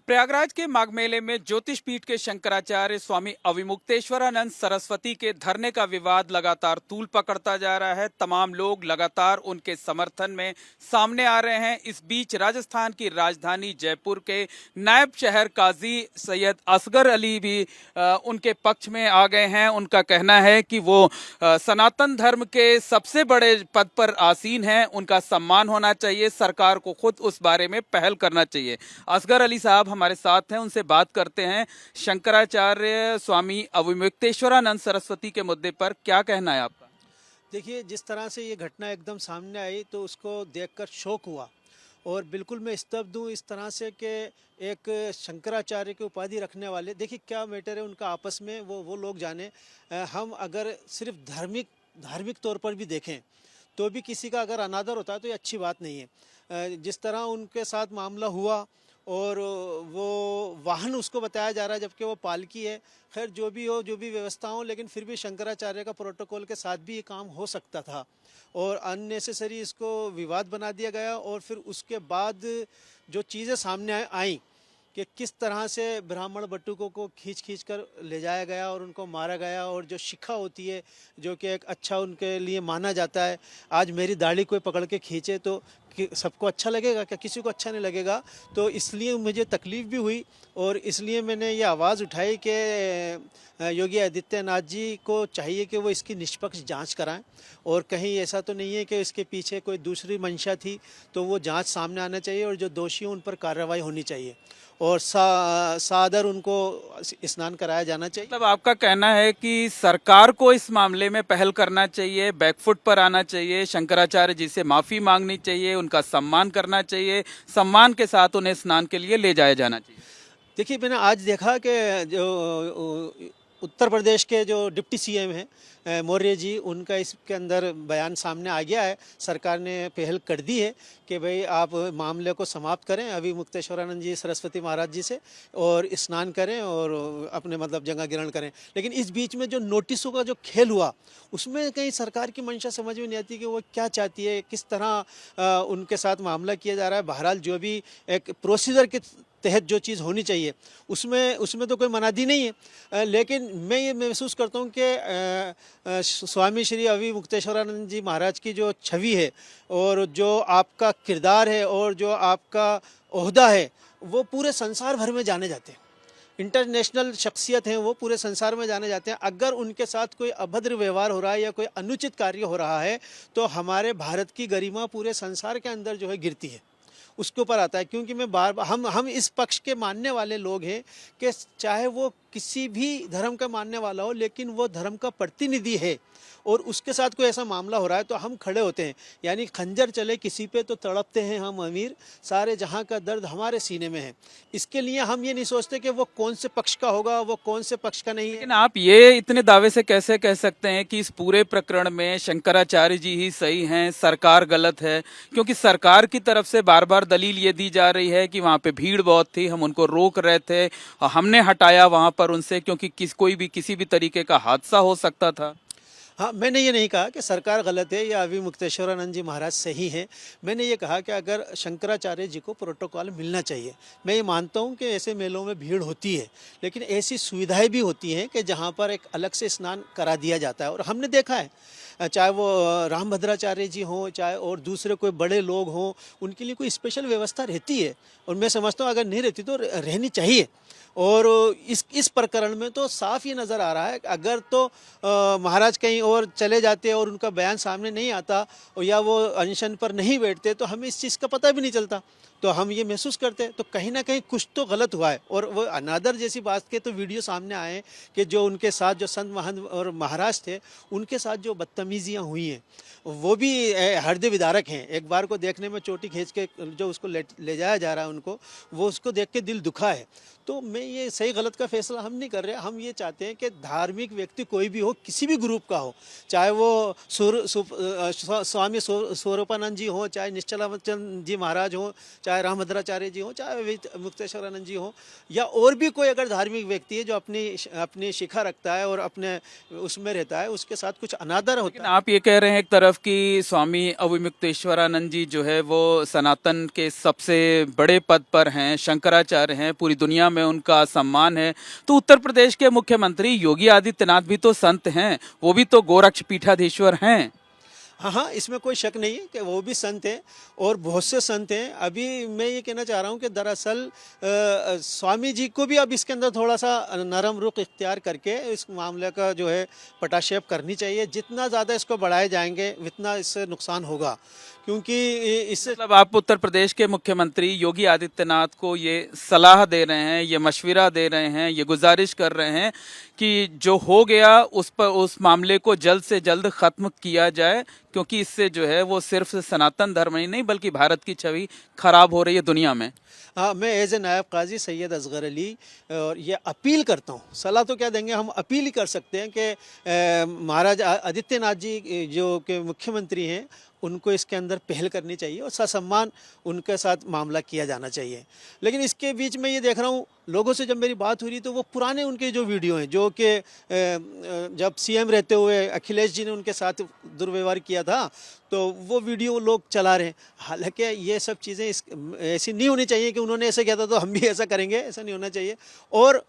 प्रयागराज के माघ मेले में ज्योतिष पीठ के शंकराचार्य स्वामी अविमुक्तेश्वरानंद सरस्वती के धरने का विवाद लगातार तूल पकड़ता जा रहा है। तमाम लोग लगातार उनके समर्थन में सामने आ रहे हैं। इस बीच राजस्थान की राजधानी जयपुर के नायब शहर काजी सैयद असगर अली भी उनके पक्ष में आ गए हैं। उनका कहना है कि वो सनातन धर्म के सबसे बड़े पद पर आसीन हैं, उनका सम्मान होना चाहिए, सरकार को खुद उस बारे में पहल करना चाहिए। असगर अली साहब हमारे साथ हैं, उनसे बात करते हैं। शंकराचार्य स्वामी अविमुक्तेश्वरानंद सरस्वती के मुद्दे पर क्या कहना है आपका? देखिए, जिस तरह से ये घटना एकदम सामने आई तो उसको देखकर शौक हुआ और बिल्कुल मैं स्तब्ध हूँ इस तरह से कि एक शंकराचार्य की उपाधि रखने वाले, देखिए क्या मैटर है उनका आपस में, वो लोग जाने। हम अगर सिर्फ धार्मिक तौर पर भी देखें तो भी किसी का अगर अनादर होता है तो ये अच्छी बात नहीं है। जिस तरह उनके साथ मामला हुआ और वो वाहन उसको बताया जा रहा है जबकि वो पालकी है। खैर जो भी हो, जो भी व्यवस्था हो, लेकिन फिर भी शंकराचार्य का प्रोटोकॉल के साथ भी ये काम हो सकता था और अननेसेसरी इसको विवाद बना दिया गया। और फिर उसके बाद जो चीज़ें सामने आई कि किस तरह से ब्राह्मण बटुकों को खींच कर ले जाया गया और उनको मारा गया, और जो शिखा होती है जो कि एक अच्छा उनके लिए माना जाता है। आज मेरी दाढ़ी कोई पकड़ के खींचे तो सबको अच्छा लगेगा क्या? किसी को अच्छा नहीं लगेगा। तो इसलिए मुझे तकलीफ़ भी हुई और इसलिए मैंने ये आवाज़ उठाई कि योगी आदित्यनाथ जी को चाहिए कि वो इसकी निष्पक्ष जांच कराएं और कहीं ऐसा तो नहीं है कि इसके पीछे कोई दूसरी मंशा थी, तो वो जांच सामने आना चाहिए और जो दोषी हैं उन पर कार्रवाई होनी चाहिए और सादर उनको स्नान कराया जाना चाहिए। मतलब आपका कहना है कि सरकार को इस मामले में पहल करना चाहिए, बैकफुट पर आना चाहिए, शंकराचार्य जी से माफी मांगनी चाहिए, उनका सम्मान करना चाहिए, सम्मान के साथ उन्हें स्नान के लिए ले जाया जाना चाहिए। देखिए, मैंने आज देखा कि जो उत्तर प्रदेश के जो डिप्टी सीएम हैं मौर्य जी, उनका इसके अंदर बयान सामने आ गया है। सरकार ने पहल कर दी है कि भाई आप मामले को समाप्त करें अविमुक्तेश्वरानंद जी सरस्वती महाराज जी से और स्नान करें और अपने मतलब जगह ग्रहण करें। लेकिन इस बीच में जो नोटिसों का जो खेल हुआ उसमें कहीं सरकार की मंशा समझ में नहीं आती कि वो क्या चाहती है, किस तरह उनके साथ मामला किया जा रहा है। बहरहाल जो भी एक प्रोसीजर के तहत जो चीज़ होनी चाहिए उसमें तो कोई मनादी नहीं है। लेकिन मैं ये महसूस करता हूँ कि स्वामी श्री अविमुक्तेश्वरानंद जी महाराज की जो छवि है और जो आपका किरदार है और जो आपका ओहदा है वो पूरे संसार भर में जाने जाते हैं। इंटरनेशनल शख्सियत हैं, वो पूरे संसार में जाने जाते हैं। अगर उनके साथ कोई अभद्र व्यवहार हो रहा है या कोई अनुचित कार्य हो रहा है तो हमारे भारत की गरिमा पूरे संसार के अंदर जो है गिरती है, उसके ऊपर आता है। क्योंकि मैं बार बार हम इस पक्ष के मानने वाले लोग हैं कि चाहे वो किसी भी धर्म का मानने वाला हो लेकिन वो धर्म का प्रतिनिधि है और उसके साथ कोई ऐसा मामला हो रहा है तो हम खड़े होते हैं। यानी खंजर चले किसी पे तो तड़पते हैं हम अमीर, सारे जहां का दर्द हमारे सीने में है। इसके लिए हम ये नहीं सोचते कि वो कौन से पक्ष का होगा, वो कौन से पक्ष का नहीं है। लेकिन आप ये इतने दावे से कैसे कह सकते हैं कि इस पूरे प्रकरण में शंकराचार्य जी ही सही हैं, सरकार गलत है? क्योंकि सरकार की तरफ से बार बार दलील ये दी जा रही है कि वहां पे भीड़ बहुत थी, हम उनको रोक रहे थे और हमने हटाया वहां पर उनसे क्योंकि कोई भी किसी भी तरीके का हादसा हो सकता था। हाँ, मैंने ये नहीं कहा कि सरकार गलत है या अविमुक्तेश्वरानंद जी महाराज सही हैं। मैंने ये कहा कि अगर शंकराचार्य जी को प्रोटोकॉल मिलना चाहिए। मैं ये मानता हूँ कि ऐसे मेलों में भीड़ होती है लेकिन ऐसी सुविधाएं भी होती हैं कि जहाँ पर एक अलग से स्नान करा दिया जाता है। और हमने देखा है चाहे वो रामभद्राचार्य जी हों चाहे और दूसरे कोई बड़े लोग हों, उनके लिए कोई स्पेशल व्यवस्था रहती है और मैं समझता हूँ अगर नहीं रहती तो रहनी चाहिए। और इस प्रकरण में तो साफ ये नज़र आ रहा है कि अगर तो महाराज कहीं और चले जाते और उनका बयान सामने नहीं आता या वो अनशन पर नहीं बैठते तो हमें इस चीज़ का पता भी नहीं चलता, तो हम ये महसूस करते। तो कहीं ना कहीं कुछ तो गलत हुआ है। और वो अनादर जैसी बात के तो वीडियो सामने आए कि जो उनके साथ जो संत महंत और महाराज थे उनके साथ जो बदतमीजियाँ हुई हैं वो भी हृदय विदारक हैं। एक बार को देखने में चोटी खींच के जो उसको ले जाया जा रहा है उनको, वो उसको देख के दिल दुखा है। तो मैं ये सही गलत का फैसला हम नहीं कर रहे। हम ये चाहते हैं कि धार्मिक व्यक्ति कोई भी हो, किसी भी ग्रुप का हो, चाहे वो स्वामी स्वरूपानंद जी हों, चाहे निश्चलानंद जी महाराज हों, चाहे चाहे रामभद्राचार्य जी हों, चाहे मुक्तेश्वरानंद जी हों, या और भी कोई अगर धार्मिक व्यक्ति है जो अपनी शिखा रखता है और अपने उसमें रहता है, उसके साथ कुछ अनादर होता लेकिन है। आप ये कह रहे हैं एक तरफ कि स्वामी अविमुक्तेश्वरानंद जी जो है वो सनातन के सबसे बड़े पद पर हैं, शंकराचार्य हैं, पूरी दुनिया में उनका सम्मान है, तो उत्तर प्रदेश के मुख्यमंत्री योगी आदित्यनाथ भी तो संत हैं, वो भी तो गोरक्ष पीठाधीश्वर हैं। हाँ हाँ, इसमें कोई शक नहीं है कि वो भी संत हैं और बहुत से संत हैं। अभी मैं ये कहना चाह रहा हूँ कि दरअसल स्वामी जी को भी अब इसके अंदर थोड़ा सा नरम रुख इख्तियार करके इस मामले का जो है पटाक्षेप करनी चाहिए। जितना ज़्यादा इसको बढ़ाए जाएंगे उतना इससे नुकसान होगा, क्योंकि इससे मतलब आप उत्तर प्रदेश के मुख्यमंत्री योगी आदित्यनाथ को ये सलाह दे रहे हैं, ये मशविरा दे रहे हैं, ये गुजारिश कर रहे हैं कि जो हो गया उस मामले को जल्द से जल्द खत्म किया जाए, क्योंकि इससे जो है वो सिर्फ सनातन धर्म ही नहीं बल्कि भारत की छवि खराब हो रही है दुनिया में। हाँ, मैं एज ए नायब काजी सैयद असगर अली और ये अपील करता हूँ, सलाह तो क्या देंगे, हम अपील ही कर सकते हैं कि महाराज आदित्यनाथ जी जो के मुख्यमंत्री हैं उनको इसके अंदर पहल करनी चाहिए और ससम्मान उनके साथ मामला किया जाना चाहिए। लेकिन इसके बीच में ये देख रहा हूँ लोगों से जब मेरी बात हो रही तो वो पुराने उनके जो वीडियो हैं जो कि जब सीएम रहते हुए अखिलेश जी ने उनके साथ दुर्व्यवहार किया था, तो वो वीडियो लोग चला रहे हैं। हालांकि ये सब चीज़ें ऐसी नहीं होनी चाहिए कि उन्होंने ऐसा किया था तो हम भी ऐसा करेंगे, ऐसा नहीं होना चाहिए। और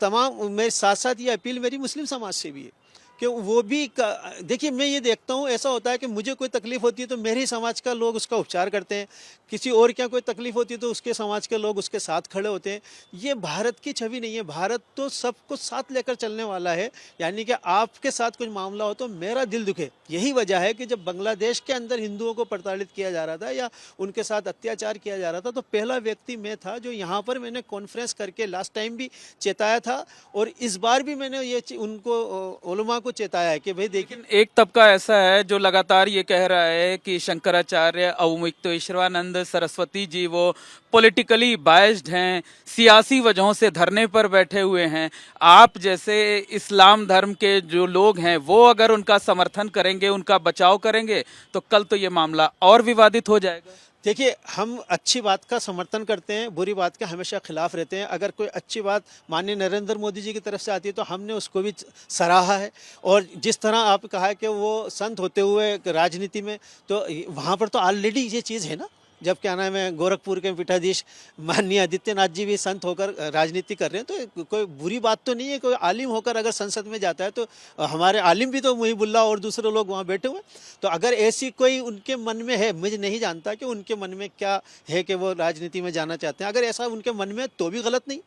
तमाम मेरे साथ साथ ये अपील मेरी मुस्लिम समाज से भी है कि वो भी देखिए, मैं ये देखता हूँ ऐसा होता है कि मुझे कोई तकलीफ होती है तो मेरे ही समाज का लोग उसका उपचार करते हैं, किसी और क्या कोई तकलीफ होती है तो उसके समाज के लोग उसके साथ खड़े होते हैं। ये भारत की छवि नहीं है। भारत तो सबको साथ लेकर चलने वाला है, यानी कि आपके साथ कुछ मामला हो तो मेरा दिल दुखे। यही वजह है कि जब बांग्लादेश के अंदर हिंदुओं को प्रताड़ित किया जा रहा था या उनके साथ अत्याचार किया जा रहा था तो पहला व्यक्ति मैं था जो यहाँ पर मैंने कॉन्फ्रेंस करके लास्ट टाइम भी चेताया था और इस बार भी मैंने ये उनको उलमा को चेताया है कि भाई देखिए, एक तबका ऐसा है जो लगातार ये कह रहा है कि शंकराचार्य अवमुक्तेश्वरानंद सरस्वती जी वो पॉलिटिकली बायस्ड हैं, सियासी वजहों से धरने पर बैठे हुए हैं। आप जैसे इस्लाम धर्म के जो लोग हैं वो अगर उनका समर्थन करेंगे, उनका बचाव करेंगे तो कल तो ये मामला और विवादित हो जाएगा। देखिए, हम अच्छी बात का समर्थन करते हैं, बुरी बात के हमेशा खिलाफ रहते हैं। अगर कोई अच्छी बात माननीय नरेंद्र मोदी जी की तरफ से आती है तो हमने उसको भी सराहा है। और जिस तरह आप कहा है कि वो संत होते हुए राजनीति में, तो वहाँ पर तो ऑलरेडी ये चीज़ है ना। जब क्या नाम है, गोरखपुर के पीठाधीश माननीय आदित्यनाथ जी भी संत होकर राजनीति कर रहे हैं, तो कोई बुरी बात तो नहीं है। कोई आलिम होकर अगर संसद में जाता है तो हमारे आलिम भी तो मुहिबुल्लाह और दूसरे लोग वहाँ बैठे हुए। तो अगर ऐसी कोई उनके मन में है, मुझे नहीं जानता कि उनके मन में क्या है कि वो राजनीति में जाना चाहते हैं। अगर ऐसा उनके मन में तो भी गलत नहीं।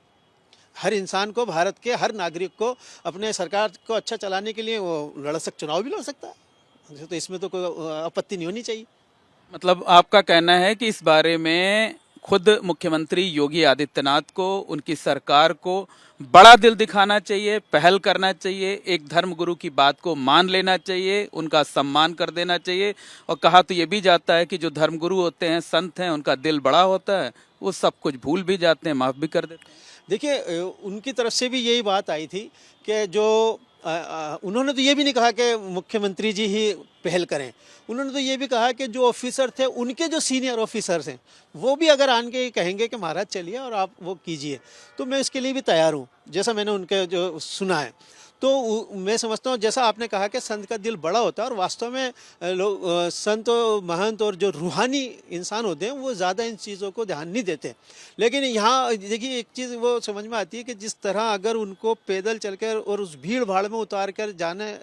हर इंसान को, भारत के हर नागरिक को अपने सरकार को अच्छा चलाने के लिए वो चुनाव भी लड़ सकता है, तो इसमें तो कोई आपत्ति नहीं होनी चाहिए। मतलब आपका कहना है कि इस बारे में खुद मुख्यमंत्री योगी आदित्यनाथ को, उनकी सरकार को बड़ा दिल दिखाना चाहिए, पहल करना चाहिए, एक धर्मगुरु की बात को मान लेना चाहिए, उनका सम्मान कर देना चाहिए। और कहा तो ये भी जाता है कि जो धर्मगुरु होते हैं, संत हैं, उनका दिल बड़ा होता है, वो सब कुछ भूल भी जाते हैं, माफ़ भी कर देते हैं। देखिए, उनकी तरफ से भी यही बात आई थी कि जो उन्होंने तो ये भी नहीं कहा कि मुख्यमंत्री जी ही पहल करें। उन्होंने तो ये भी कहा कि जो ऑफिसर थे, उनके जो सीनियर ऑफिसर्स हैं, वो भी अगर आन के कहेंगे कि महाराज चलिए और आप वो कीजिए, तो मैं इसके लिए भी तैयार हूँ, जैसा मैंने उनके जो सुना है। तो मैं समझता हूँ जैसा आपने कहा कि संत का दिल बड़ा होता है और वास्तव में लोग संत महंत और जो रूहानी इंसान होते हैं वो ज़्यादा इन चीज़ों को ध्यान नहीं देते। लेकिन यहाँ देखिए, एक चीज़ वो समझ में आती है कि जिस तरह अगर उनको पैदल चलकर और उस भीड़ भाड़ में उतार कर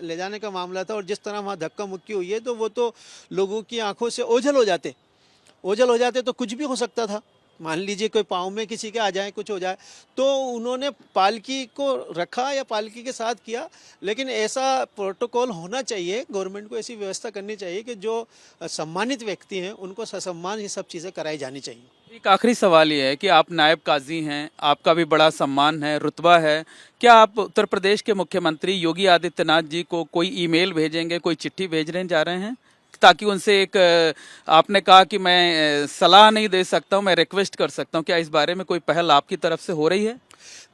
ले जाने का मामला था और जिस तरह वहाँ धक्का मुक्की हुई है, तो वो तो लोगों की आंखों से ओझल हो जाते तो कुछ भी हो सकता था। मान लीजिए कोई पाँव में किसी के आ जाए, कुछ हो जाए, तो उन्होंने पालकी को रखा या पालकी के साथ किया। लेकिन ऐसा प्रोटोकॉल होना चाहिए, गवर्नमेंट को ऐसी व्यवस्था करनी चाहिए कि जो सम्मानित व्यक्ति हैं उनको ससम्मान ये सब चीज़ें कराई जानी चाहिए। एक आखिरी सवाल ये है कि आप नायब काजी हैं, आपका भी बड़ा सम्मान है, रुतबा है, क्या आप उत्तर प्रदेश के मुख्यमंत्री योगी आदित्यनाथ जी को कोई ईमेल भेजेंगे, कोई चिट्ठी भेजने जा रहे हैं, ताकि उनसे एक, आपने कहा कि मैं सलाह नहीं दे सकता हूं, मैं रिक्वेस्ट कर सकता हूं, क्या इस बारे में कोई पहल आपकी तरफ से हो रही है?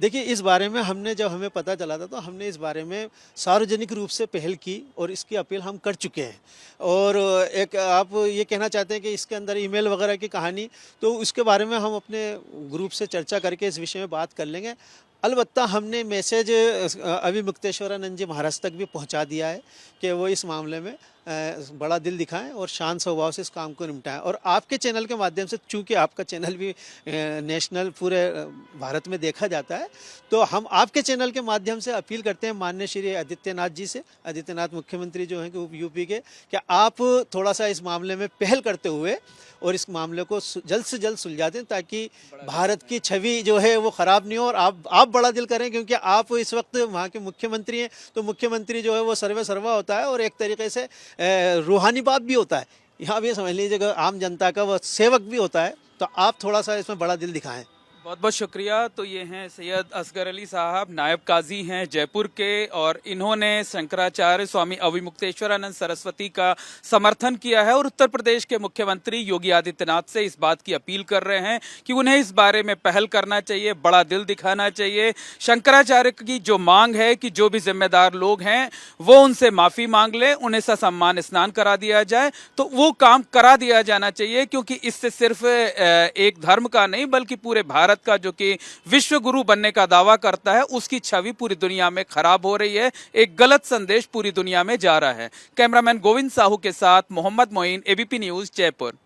देखिए, इस बारे में हमने जब हमें पता चला था तो हमने इस बारे में सार्वजनिक रूप से पहल की और इसकी अपील हम कर चुके हैं। और एक आप ये कहना चाहते हैं कि इसके अंदर ईमेल वगैरह की कहानी, तो उसके बारे में हम अपने ग्रुप से चर्चा करके इस विषय में बात कर लेंगे। अलबत्ता हमने मैसेज अविमुक्तेश्वरानंद जी महाराज तक भी पहुंचा दिया है कि वो इस मामले में बड़ा दिल दिखाएं और शांत स्वभाव से इस काम को निपटाएं। और आपके चैनल के माध्यम से, चूंकि आपका चैनल भी नेशनल पूरे भारत में देखा जाता है, तो हम आपके चैनल के माध्यम से अपील करते हैं माननीय श्री आदित्यनाथ जी से, आदित्यनाथ मुख्यमंत्री जो हैं यूपी के, कि आप थोड़ा सा इस मामले में पहल करते हुए और इस मामले को जल्द से जल्द सुलझा दें, ताकि भारत की छवि जो है वो ख़राब नहीं हो। और आप बड़ा दिल करें, क्योंकि आप इस वक्त वहाँ के मुख्यमंत्री हैं, तो मुख्यमंत्री जो है वो सर्वे सर्वा होता है और एक तरीके से रूहानी बाप भी होता है। यहाँ भी समझ लीजिएगा आम जनता का वो सेवक भी होता है, तो आप थोड़ा सा इसमें बड़ा दिल दिखाएं। बहुत बहुत शुक्रिया। तो ये हैं सैयद असगर अली साहब, नायब काजी हैं जयपुर के, और इन्होंने शंकराचार्य स्वामी अविमुक्तेश्वरानंद सरस्वती का समर्थन किया है और उत्तर प्रदेश के मुख्यमंत्री योगी आदित्यनाथ से इस बात की अपील कर रहे हैं कि उन्हें इस बारे में पहल करना चाहिए, बड़ा दिल दिखाना चाहिए। शंकराचार्य की जो मांग है कि जो भी जिम्मेदार लोग हैं वो उनसे माफी मांग लें, उन्हें ससम्मान स्नान करा दिया जाए, तो वो काम करा दिया जाना चाहिए, क्योंकि इससे सिर्फ एक धर्म का नहीं बल्कि पूरे भारत का, जो कि विश्व गुरु बनने का दावा करता है, उसकी छवि पूरी दुनिया में खराब हो रही है। एक गलत संदेश पूरी दुनिया में जा रहा है। कैमरामैन गोविंद साहू के साथ मोहम्मद मोइन, एबीपी न्यूज जयपुर।